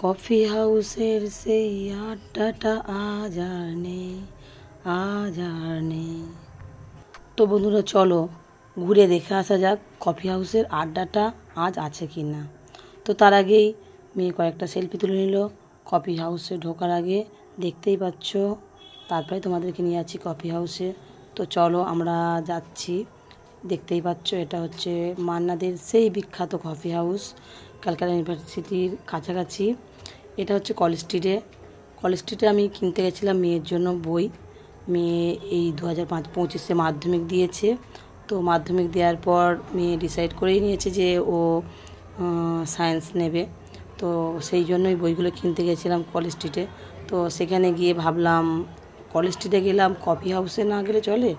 Coffee হাউসের সেই আড্ডাটা আজ আর নেই, আজ আর নেই। তো বন্ধুরা চলো ঘুরে দেখে আসা যাক কফি হাউসের আড্ডাটা আজ আছে কি না। তো তার আগেই মেয়ে কয়েকটা সেলফি তুলে নিল কফি হাউসে ঢোকার আগে, দেখতেই পাচ্ছ। তারপরে তোমাদেরকে নিয়ে যাচ্ছি কফি হাউসে। তো চলো আমরা যাচ্ছি। দেখতেই পাচ্ছ এটা হচ্ছে মান্নাদের সেই বিখ্যাত কফি হাউস, ক্যালকাটা ইউনিভার্সিটির কাছাকাছি। এটা হচ্ছে কলেজ স্ট্রিটে আমি কিনতে গেছিলাম মেয়ের জন্য বই। মেয়ে এই 2025 মাধ্যমিক দিয়েছে। তো মাধ্যমিক দেওয়ার পর মেয়ে ডিসাইড করেই নিয়েছে যে ও সায়েন্স নেবে। তো সেই জন্যই বইগুলো কিনতে গেছিলাম কলেজ স্ট্রিটে। তো সেখানে গিয়ে ভাবলাম কলেজ স্ট্রিটে গেলাম, কফি হাউসে না গেলে চলে।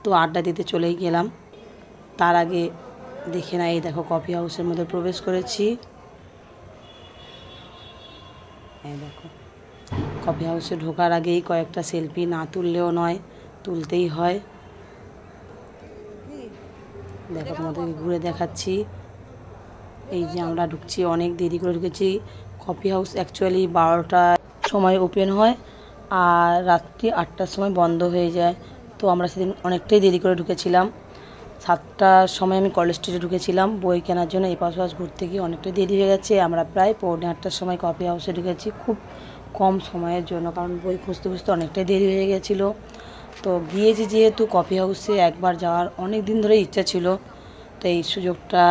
তো আড্ডা দিতে চলেই গেলাম। তার আগে দেখে না, এই দেখো কফি হাউসের মধ্যে প্রবেশ করেছি। এই দেখো কফি হাউসে ঢোকার আগেই কয়েকটা সেলফি না তুললেও নয়, তুলতেই হয়। দেখো তোমাদেরকে ঘুরে দেখাচ্ছি। এই যে আমরা ঢুকছি, অনেক দেরি করে ঢুকেছি। কফি হাউস অ্যাকচুয়ালি 12টার সময় ওপেন হয় আর রাত্রি 8টার সময় বন্ধ হয়ে যায়। তো আমরা সেদিন অনেকটাই দেরি করে ঢুকেছিলাম। 7টার সময় আমি কলেজ স্ট্রিটে ঢুকেছিলাম বই কেনার জন্য। এই পাশ ঘুরতে গিয়ে অনেকটাই দেরি হয়ে গেছে। আমরা প্রায় 7:45টার সময় কফি হাউসে ঢুকেছি, খুব কম সময়ের জন্য, কারণ বই খুঁজতে খুঁজতে অনেকটাই দেরি হয়ে গেছিলো। তো গিয়েছি যেহেতু কফি হাউসে একবার যাওয়ার অনেক দিন ধরে ইচ্ছা ছিল, তো এই সুযোগটা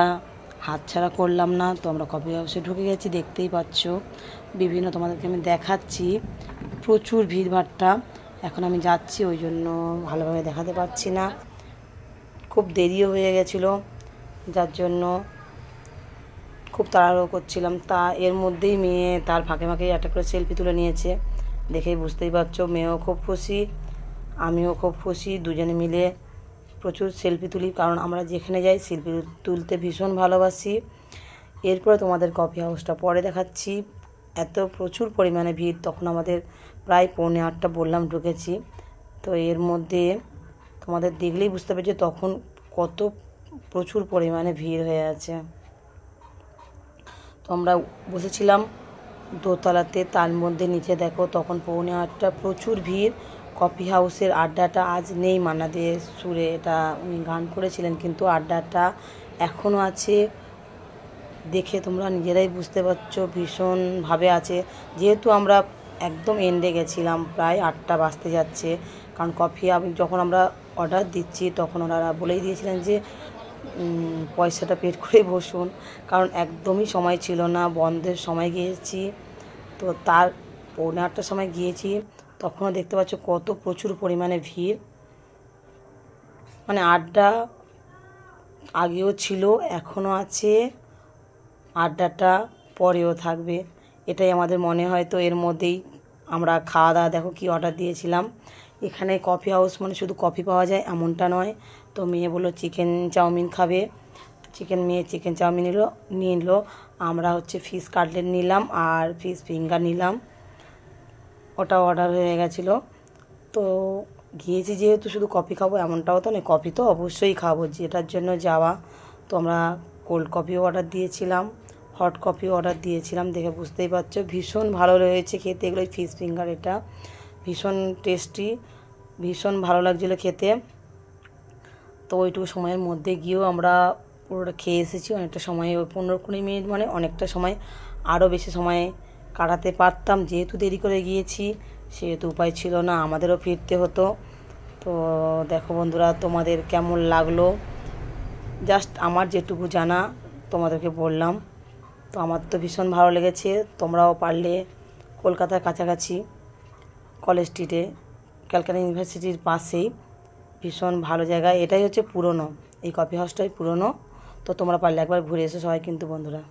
হাতছাড়া করলাম না। তো আমরা কফি হাউসে ঢুকে গেছি, দেখতেই পাচ্ছ। বিভিন্ন তোমাদেরকে আমি দেখাচ্ছি, প্রচুর ভিড়ভাট্টা। এখন আমি যাচ্ছি, ওই জন্য ভালোভাবে দেখাতে পারছি না। খুব দেরিও হয়ে গেছিলো, যার জন্য খুব তাড়াহুড়ো করছিলাম। তা এর মধ্যেই মেয়ে তার ফাঁকে ফাঁকে একটা করে সেলফি তুলে নিয়েছে। দেখেই বুঝতেই পারছো মেয়েও খুব খুশি, আমিও খুব খুশি। দুজনে মিলে প্রচুর সেলফি তুলি, কারণ আমরা যেখানে যাই সেলফি তুলতে ভীষণ ভালোবাসি। এরপরে তোমাদের কফি হাউসটা পরে দেখাচ্ছি। এত প্রচুর পরিমাণে ভিড়, তখন আমাদের প্রায় 7:45 বললাম ঢুকেছি। তো এর মধ্যে তোমাদের দেখলেই বুঝতে পারছো তখন কত প্রচুর পরিমাণে ভিড় হয়ে আছে। তো আমরা বসেছিলাম দোতলাতে, তার মধ্যে নিচে দেখো তখন 7:45 প্রচুর ভিড়। কফি হাউসের আড্ডাটা আজ নেই মান্নাদের সুরে, এটা উনি গান করেছিলেন, কিন্তু আড্ডাটা এখনও আছে। দেখে তোমরা নিজেরাই বুঝতে পারছো ভীষণভাবে আছে। যেহেতু আমরা একদম এন্ডে গেছিলাম, প্রায় 8টা বাজতে যাচ্ছে, কারণ কফি যখন আমরা অর্ডার দিচ্ছি তখন ওনারা বলেই দিয়েছিলেন যে পয়সাটা পেড করে বসুন, কারণ একদমই সময় ছিল না, বন্ধের সময় গিয়েছি। তো তার 7:45 সময় গিয়েছি, তখনও দেখতে পাচ্ছ কত প্রচুর পরিমাণে ভিড়। মানে আড্ডা আগেও ছিল, এখনও আছে, আড্ডাটা পরেও থাকবে, এটাই আমাদের মনে হয়। তো এর মধ্যেই আমরা খাওয়া দাওয়া, দেখো কি অর্ডার দিয়েছিলাম। এখানে কফি হাউস মানে শুধু কফি পাওয়া যায় এমনটা নয়। তো মেয়ে বললো চিকেন চাউমিন খাবে, মেয়ে চিকেন চাউমিন নিয়ে নিল। আমরা হচ্ছে ফিশ কাটলেট নিলাম আর ফিশ ফিঙ্গার নিলাম, ওটাও অর্ডার হয়ে গেছিলো। তো গিয়েছি যেহেতু শুধু কফি খাবো এমনটাও তো নয়, কফি তো অবশ্যই খাবো, যেটার জন্য যাওয়া। তো আমরা কোল্ড কফিও অর্ডার দিয়েছিলাম, হট কফিও অর্ডার দিয়েছিলাম। দেখে বুঝতেই পারছো ভীষণ ভালো রয়েছে খেতে এগুলো। ফিশ ফিঙ্গার এটা ভীষণ টেস্টি, ভীষণ ভালো লাগছিলো খেতে। তো ওইটুকু সময়ের মধ্যে গিয়েও আমরা পুরোটা খেয়ে এসেছি। অনেকটা সময়, ওই 15-20 মিনিট মানে অনেকটা সময়, আরও বেশি সময় কাটাতে পারতাম। যেহেতু দেরি করে গিয়েছি সেহেতু উপায় ছিল না, আমাদেরও ফিরতে হতো। তো দেখো বন্ধুরা তোমাদের কেমন লাগলো, জাস্ট আমার যেটুকু জানা তোমাদেরকে বললাম। তো আমার তো ভীষণ ভালো লেগেছে। তোমরাও পারলে কলকাতার কাছাকাছি কলেজ স্ট্রিটে, ক্যালকাটা ইউনিভার্সিটির পাশেই, ভীষণ ভালো জায়গা। এটাই হচ্ছে পুরনো, এই কফি হাউসটাই পুরনো। তো তোমরা পারলে একবার ঘুরে এসো সবাই কিন্তু বন্ধুরা।